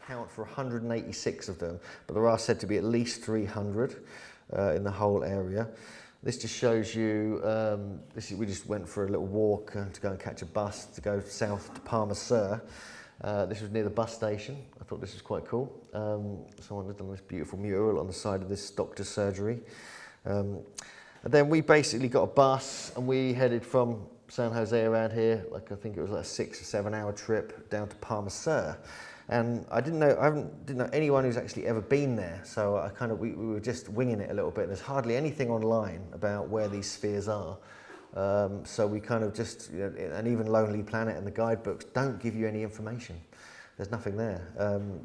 count for 186 of them, but there are said to be at least 300 in the whole area. This just shows you, we just went for a little walk to go and catch a bus to go south to Palma Sur. This was near the bus station. I thought this was quite cool. Someone had done this beautiful mural on the side of this doctor's surgery. And then we basically got a bus and we headed from San Jose around here, like I think it was like a 6 or 7 hour trip down to Palma Sur. And I didn't know anyone who's actually ever been there, so we were just winging it a little bit. There's hardly anything online about where these spheres are. So we kind of just, and even Lonely Planet and the guidebooks don't give you any information. There's nothing there.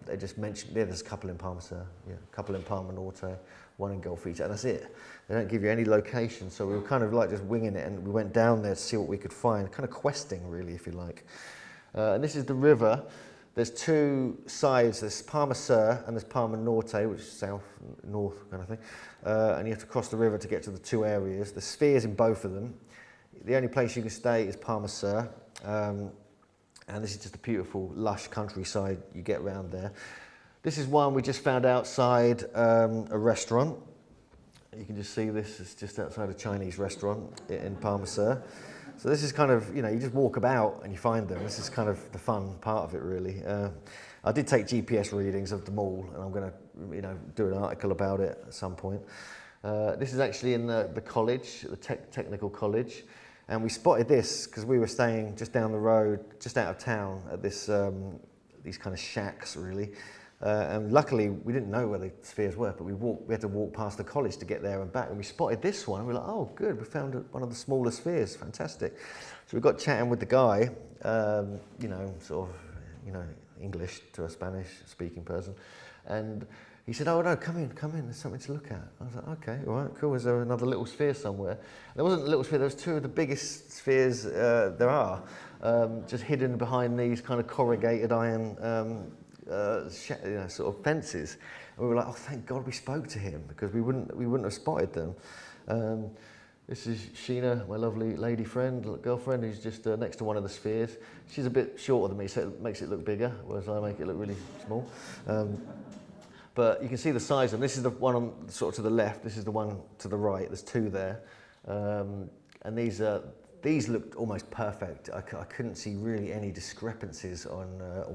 They just mention, there's a couple in Palma Sur, a couple in Palma Norte, one in Golfita, and that's it. They don't give you any location, so we were kind of like just winging it, and we went down there to see what we could find, kind of questing really, if you like. And this is the river. There's two sides, there's Palma Sur and there's Palma Norte, which is south, north kind of thing. And you have to cross the river to get to the two areas. There's spheres in both of them. The only place you can stay is Palma Sur. And this is just a beautiful, lush countryside you get around there. This is one we just found outside a restaurant. You can just see this, it's just outside a Chinese restaurant in Palma Sur. So this is kind of, you just walk about and you find them. This is kind of the fun part of it, really. I did take GPS readings of them all, and I'm going to, do an article about it at some point. This is actually in the college, the technical college, and we spotted this because we were staying just down the road, just out of town, at this these kind of shacks, really. And luckily, we didn't know where the spheres were, but we had to walk past the college to get there and back. And we spotted this one. And we were like, oh, good, we found one of the smaller spheres. Fantastic. So we got chatting with the guy, English to a Spanish-speaking person. And he said, oh, no, come in, there's something to look at. I was like, okay, all right, cool. Is there another little sphere somewhere? There wasn't a little sphere, there was two of the biggest spheres there are, just hidden behind these kind of corrugated iron sort of fences, and we were like, oh, thank God we spoke to him, because we wouldn't have spotted them. This is Sheena, my lovely lady friend, girlfriend, who's just next to one of the spheres. She's a bit shorter than me, so it makes it look bigger, whereas I make it look really small. But you can see the size of them. This is the one on sort of to the left. This is the one to the right. There's two there, and these looked almost perfect. I couldn't see really any discrepancies on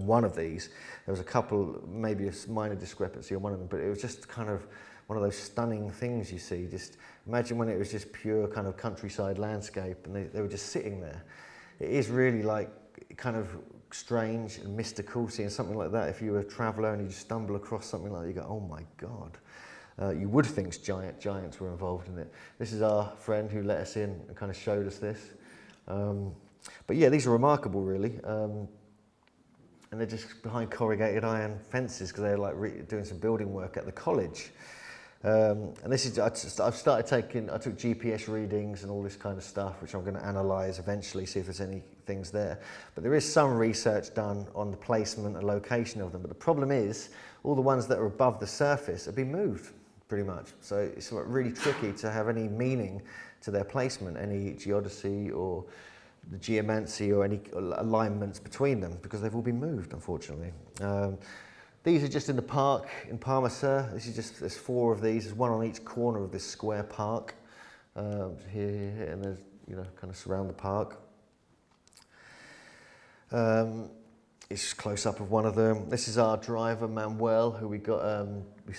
one of these. There was a couple, maybe a minor discrepancy on one of them, but it was just kind of one of those stunning things you see. Just imagine when it was just pure kind of countryside landscape and they were just sitting there. It is really like kind of strange and mystical seeing something like that. If you were a traveller and you just stumble across something like that, you go, oh my God. You would think giants were involved in it. This is our friend who let us in and kind of showed us this. But yeah, these are remarkable, really. And they're just behind corrugated iron fences because they're like doing some building work at the college. And this is, I took GPS readings and all this kind of stuff, which I'm going to analyse eventually, see if there's any things there. But there is some research done on the placement and location of them. But the problem is, all the ones that are above the surface have been moved, pretty much. So it's really tricky to have any meaning to their placement, any geodesy or the geomancy or any alignments between them, because they've all been moved, unfortunately. These are just in the park in Palma Sur. There's 4 of these. There's one on each corner of this square park. Here, and there's, kind of surround the park. It's just close up of one of them. This is our driver, Manuel, who we got,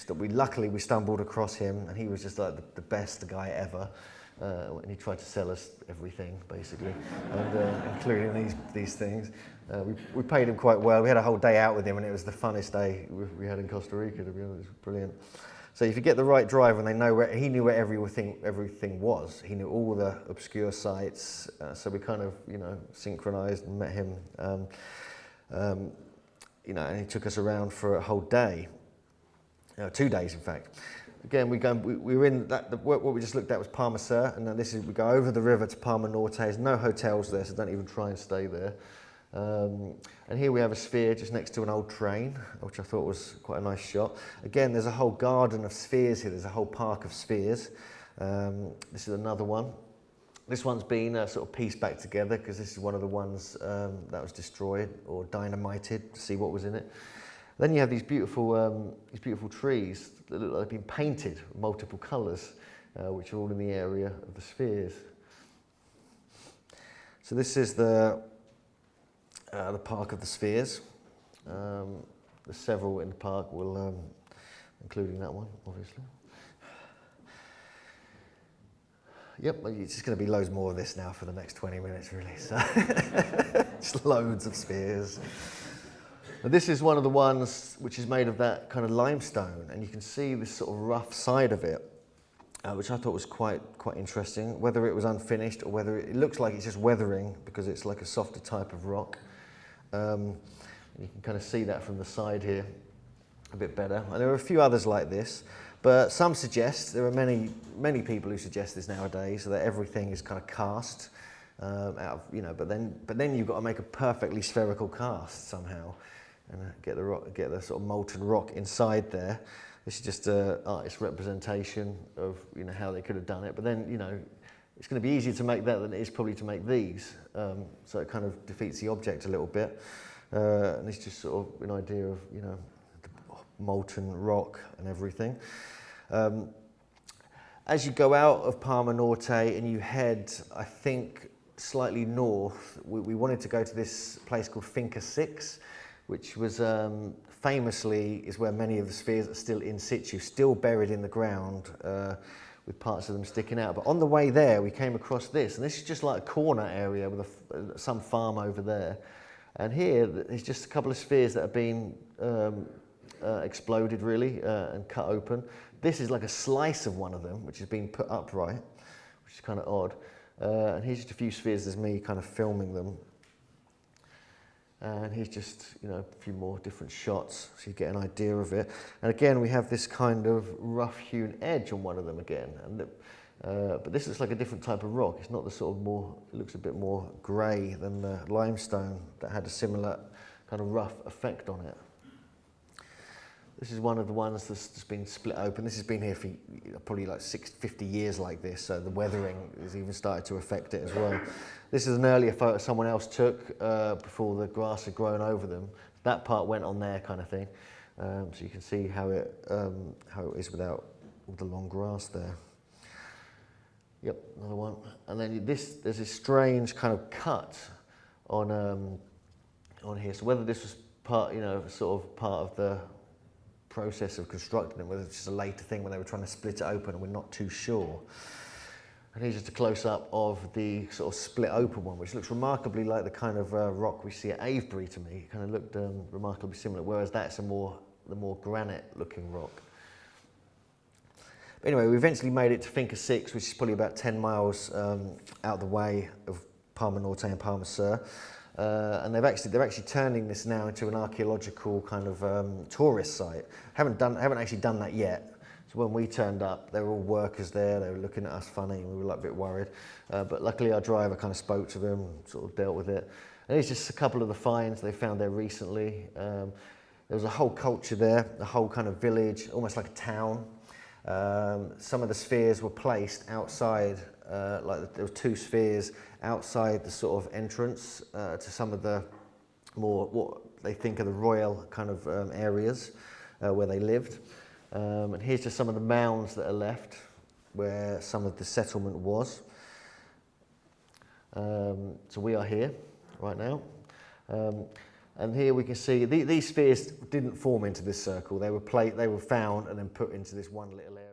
luckily we stumbled across him, and he was just like the best guy ever. And he tried to sell us everything, basically, and including these things. We paid him quite well. We had a whole day out with him, and it was the funnest day we had in Costa Rica, to be honest. It was brilliant. So if you get the right driver, and they know where, he knew where everything was. He knew all the obscure sites. So we kind of, synchronized and met him. And he took us around for a whole day, 2 days, in fact. Again, we were in what we just looked at was Palma Sur, and then we go over the river to Palma Norte. There's no hotels there, so don't even try and stay there. And here we have a sphere just next to an old train, which I thought was quite a nice shot. Again, there's a whole garden of spheres here. There's a whole park of spheres. This is another one. This one's been sort of pieced back together because this is one of the ones that was destroyed or dynamited to see what was in it. Then you have these beautiful trees that look like they've been painted with multiple colours, which are all in the area of the spheres. So this is the Park of the Spheres. There's several in the park, including that one, obviously. Yep, it's just going to be loads more of this now for the next 20 minutes, really. So just loads of spheres. But this is one of the ones which is made of that kind of limestone, and you can see this sort of rough side of it, which I thought was quite interesting. Whether it was unfinished or whether it looks like it's just weathering because it's like a softer type of rock. You can kind of see that from the side here a bit better. And there are a few others like this, but some suggest, there are many people who suggest this nowadays, that everything is kind of cast out of, you know, but then you've got to make a perfectly spherical cast somehow and get the sort of molten rock inside there. This is just an artist's representation of, you know, how they could have done it. But then, you know, it's going to be easier to make that than it is probably to make these. So it kind of defeats the object a little bit. And it's just sort of an idea of, you know, the molten rock and everything. As you go out of Palma Norte and you head, I think, slightly north, we wanted to go to this place called Finca 6, which was famously is where many of the spheres are still in situ, still buried in the ground, with parts of them sticking out. But on the way there, we came across this, and this is just like a corner area with some farm over there. And here, there's just a couple of spheres that have been exploded, really, and cut open. This is like a slice of one of them, which has been put upright, which is kind of odd. And here's just a few spheres. There's me kind of filming them. And here's just, you know, a few more different shots so you get an idea of it. And again, we have this kind of rough-hewn edge on one of them again. And but this looks like a different type of rock. It's not the sort of it looks a bit more grey than the limestone that had a similar kind of rough effect on it. This is one of the ones that's just been split open. This has been here for probably like 50 years like this, so the weathering has even started to affect it as well. This is an earlier photo someone else took before the grass had grown over them. That part went on there, kind of thing. So you can see how it is without all the long grass there. Yep, another one. And then there's this strange kind of cut on here. So whether this was part, you know, sort of part of the process of constructing them, whether it's just a later thing when they were trying to split it open, and we're not too sure. And here's just a close-up of the sort of split open one, which looks remarkably like the kind of rock we see at Avebury to me. It kind of looked remarkably similar, whereas that's the more granite-looking rock. But anyway, we eventually made it to Finca 6, which is probably about 10 miles out the way of Palma Norte and Palma Sur. And they're actually turning this now into an archaeological kind of tourist site. Haven't actually done that yet. So when we turned up, there were all workers there. They were looking at us funny, and we were like a bit worried. But luckily, our driver kind of spoke to them, sort of dealt with it. And it's just a couple of the finds they found there recently. There was a whole culture there, a whole kind of village, almost like a town. Some of the spheres were placed outside, like there were 2 spheres outside the sort of entrance to some of the more, what they think are the royal kind of areas where they lived. And here's just some of the mounds that are left where some of the settlement was. So we are here right now. And here we can see these spheres didn't form into this circle. They were found and then put into this one little area.